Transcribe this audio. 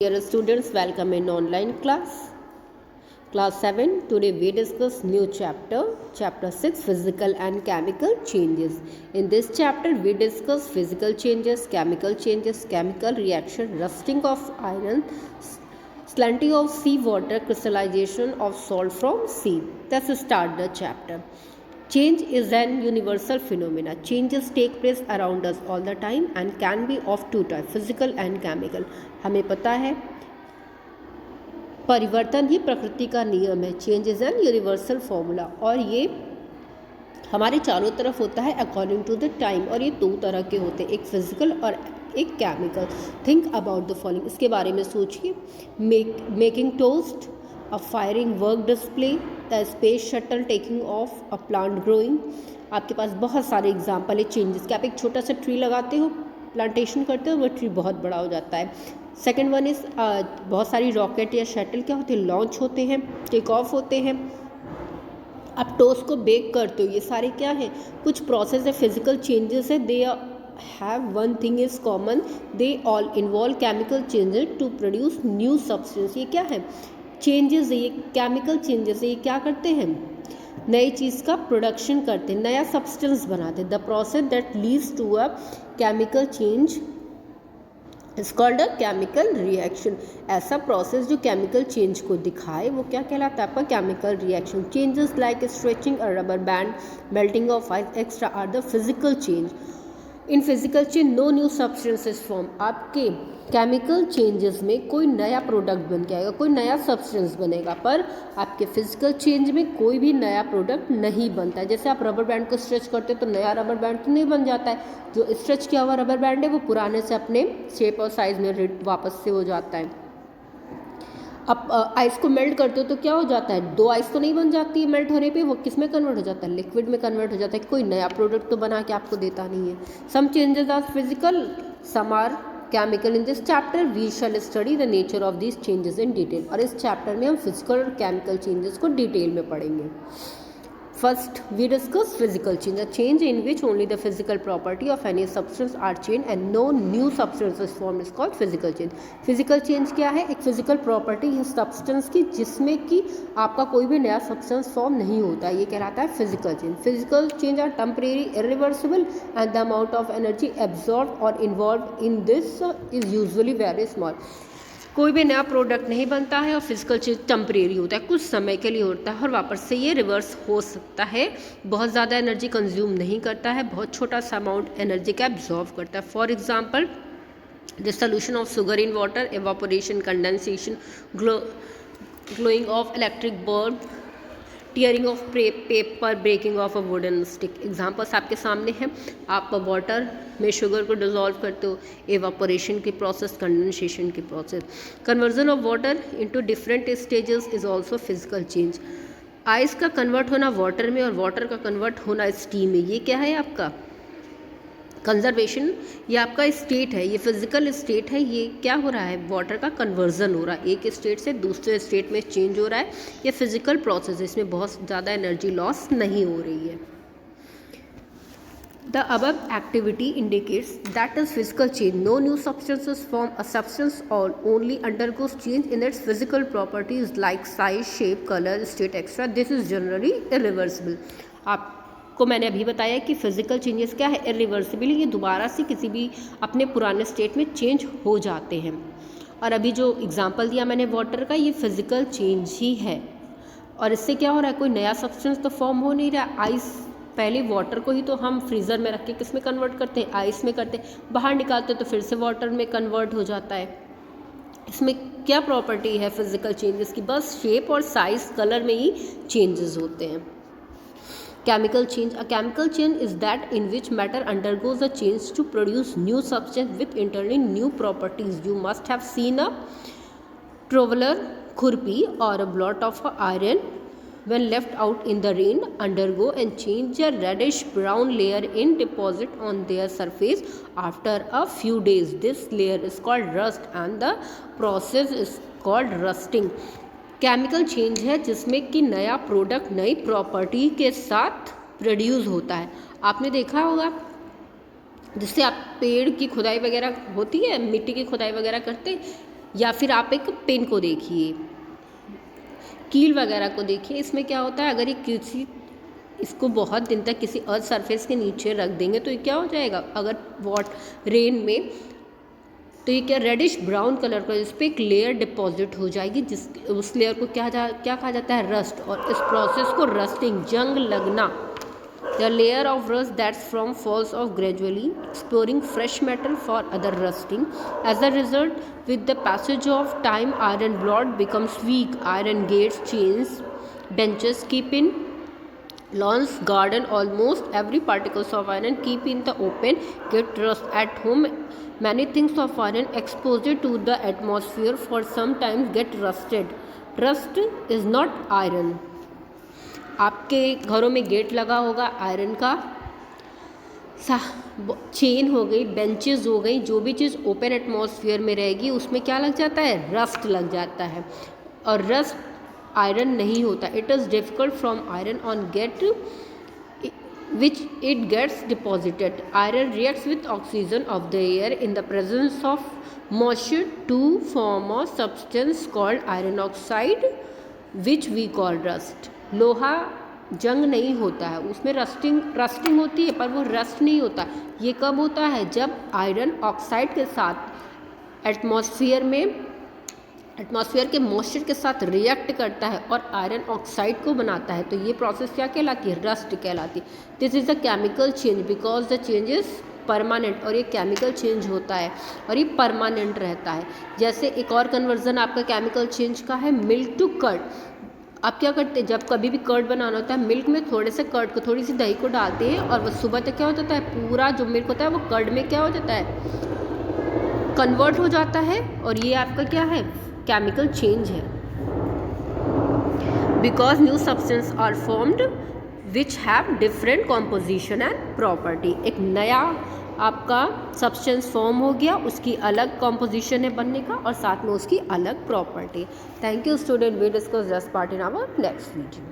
Dear students, welcome in online class. Class 7. Today we discuss new chapter 6, physical and chemical changes. In this chapter we discuss physical changes, chemical reaction, rusting of iron, slanting of seawater, crystallization of salt from sea. Let's start the chapter. Change is an universal phenomena. Changes take place around us all the time and can be of two types, physical and chemical. हमें पता है परिवर्तन ही प्रकृति का नियम है. Change is an universal formula और ये हमारे चारों तरफ होता है अकॉर्डिंग टू द टाइम. और ये दो तरह के होते हैं, एक फिजिकल और एक chemical. Think about the following. इसके बारे में सोचिए. Making toast, a firing work display, the space shuttle taking off, a plant growing. आपके पास बहुत सारे एग्जाम्पल है चेंजेस के. आप एक छोटा सा ट्री लगाते हो, प्लांटेशन करते हो, वो ट्री बहुत बड़ा हो जाता है. सेकेंड वन इज बहुत सारी रॉकेट या शटल क्या होते हैं, लॉन्च होते हैं, टेक ऑफ होते हैं. आप टोस्ट को बेक करते हो. ये सारे क्या है, कुछ प्रोसेस है, फिजिकल चेंजेस है. दे have one thing is common, they all involve chemical changes to produce new substance. ये क्या है, चेंजेस है, ये केमिकल चेंजेस है. ये क्या करते हैं, नई चीज़ का प्रोडक्शन करते हैं, नया सब्सटेंस बनाते हैं. The process that leads to a chemical change is called a chemical reaction. ऐसा प्रोसेस जो केमिकल चेंज को दिखाए वो क्या कहलाता है, आपका chemical reaction. Changes like stretching a rubber band, melting of ice extra are the physical change. In physical change no new substances form. आपके केमिकल चेंजेस में कोई नया प्रोडक्ट बन के आएगा, कोई नया सब्सटेंस बनेगा, पर आपके फिजिकल चेंज में कोई भी नया प्रोडक्ट नहीं बनता है. जैसे आप रबर बैंड को स्ट्रेच करते हो तो नया रबर बैंड तो नहीं बन जाता है. जो स्ट्रेच किया हुआ रबर बैंड है वो पुराने से अपने शेप और साइज में वापस से हो जाता है. अब आइस को मेल्ट करते हो तो क्या हो जाता है, दो आइस तो नहीं बन जाती है मेल्ट होने पे, वो किस में कन्वर्ट हो जाता है, लिक्विड में कन्वर्ट हो जाता है. कोई नया प्रोडक्ट तो बना के आपको देता नहीं है. Some changes are physical, some are chemical. In this chapter we shall study the nature of this changes in detail. और इस चैप्टर में हम फिजिकल और केमिकल चेंजेस को डिटेल में पढ़ेंगे. First, we discuss physical change, a change in which only the physical property of any substance are changed and no new substance is formed is called physical change. Physical change क्या है, एक physical property है substance की जिसमें कि आपका कोई भी नया substance form नहीं होता है, ये कहलाता है physical change. Physical change are temporary, irreversible and the amount of energy absorbed or involved in this is usually very small. कोई भी नया प्रोडक्ट नहीं बनता है और फिजिकल चेंज टेम्परेरी होता है, कुछ समय के लिए होता है और वापस से ये रिवर्स हो सकता है. बहुत ज़्यादा एनर्जी कंज्यूम नहीं करता है, बहुत छोटा सा अमाउंट एनर्जी का एब्जॉर्व करता है. For example the solution of sugar in water, evaporation, condensation, glowing of electric bulb, tearing of paper, breaking of a wooden stick. Examples आपके सामने हैं. आप वाटर में शुगर को डिजोल्व करते हो, एवापोरेशन की प्रोसेस, कंडेंसेशन की process. Conversion of water into different stages is also physical change. Ice का कन्वर्ट होना वाटर में और वाटर का कन्वर्ट होना स्टीम में, ये क्या है आपका कंजर्वेशन. ये आपका स्टेट है, ये फिजिकल स्टेट है. ये क्या हो रहा है, वाटर का कन्वर्जन हो रहा है, एक स्टेट से दूसरे स्टेट में चेंज हो रहा है. ये फिजिकल प्रोसेस है, इसमें बहुत ज़्यादा एनर्जी लॉस नहीं हो रही है. The above activity indicates that is physical change. No new substances form. A substance or only undergoes change in its physical properties like size, shape, color, state, etc. This is generally irreversible. आपको मैंने अभी बताया कि physical changes क्या है, irreversible. ये दोबारा से किसी भी अपने पुराने स्टेट में चेंज हो जाते हैं. और अभी जो एग्जांपल दिया मैंने वाटर का, ये फिजिकल चेंज ही है. और इससे क्या हो रहा है, कोई नया सब्सटेंस तो फॉर्म हो नहीं रहा. आइस, पहले वाटर को ही तो हम फ्रीज़र में रख के किस में कन्वर्ट करते हैं, आइस में करते हैं. बाहर निकालते तो फिर से वाटर में कन्वर्ट हो जाता है. इसमें क्या प्रॉपर्टी है फिजिकल चेंजेस की, बस शेप और साइज, कलर में ही चेंजेस होते हैं. Chemical change, a chemical change is that in which matter undergoes a change to produce new substance with internally new properties. You must have seen a trowel, khurpi और a bolt of iron when left out in the rain undergo and change a reddish brown layer in deposit on their surface after a few days. This layer is called rust and the process is called rusting. Chemical change है जिसमें कि नया product नई property के साथ produce होता है. आपने देखा होगा जिससे आप पेड़ की खुदाई वगैरह होती है, मिट्टी की खुदाई वगैरह करते, या फिर आप एक पेन को देखिए, कील वगैरह को देखिए, इसमें क्या होता है, अगर ये इसको बहुत दिन तक किसी अर्थ सरफेस के नीचे रख देंगे तो ये क्या हो जाएगा, अगर रेन में, तो ये क्या रेडिश ब्राउन कलर का, इस पर एक लेयर डिपॉजिट हो जाएगी, जिस उस लेयर को क्या कहा जाता है, रस्ट। और इस प्रोसेस को रस्टिंग, जंग लगना, the layer of rust that's from falls of gradually exploring fresh metal for other rusting. As a result with the passage of time iron rod becomes weak, iron gates, chains, benches keep in lawns, garden, almost every particles of iron keep in the open get rust. At home many things of iron exposed to the atmosphere for sometimes get rusted. Rust is not iron. आपके घरों में gate लगा होगा iron का, chain हो गई, benches हो गई, जो भी चीज़ ओपन एटमॉस्फेयर में रहेगी उसमें क्या लग जाता है, रस्ट लग जाता है। और रस्ट आयरन नहीं होता। It is difficult from iron on gate which it gets deposited. Iron reacts with oxygen of the air in the presence of moisture to form a substance called iron oxide which we call rust. लोहा जंग नहीं होता है, उसमें rusting होती है, पर वो रस्ट नहीं होता। ये कब होता है, जब आयरन ऑक्साइड के साथ एटमॉस्फेयर के मॉइस्चर के साथ रिएक्ट करता है और आयरन ऑक्साइड को बनाता है, तो ये प्रोसेस क्या कहलाती है, रस्ट कहलाती है। This is a chemical change because the change is permanent, और ये केमिकल चेंज होता है और ये परमानेंट रहता है। जैसे एक और कन्वर्जन आपका केमिकल चेंज का है, मिल्क टू कर्ड। आप क्या करते हैं, जब कभी भी कर्ड बनाना होता है, मिल्क में थोड़े से कर्ड को, थोड़ी सी दही को डालते हैं और वो सुबह तक क्या हो जाता है, पूरा जो मिल्क होता है वो कर्ड में क्या हो जाता है, कन्वर्ट हो जाता है, और ये आपका क्या है, केमिकल चेंज है। Because new substance are formed which have different composition and property. एक नया आपका सब्सटेंस फॉर्म हो गया, उसकी अलग कॉम्पोजिशन है बनने का और साथ में उसकी अलग property. Thank you student, we discuss this part in our next video.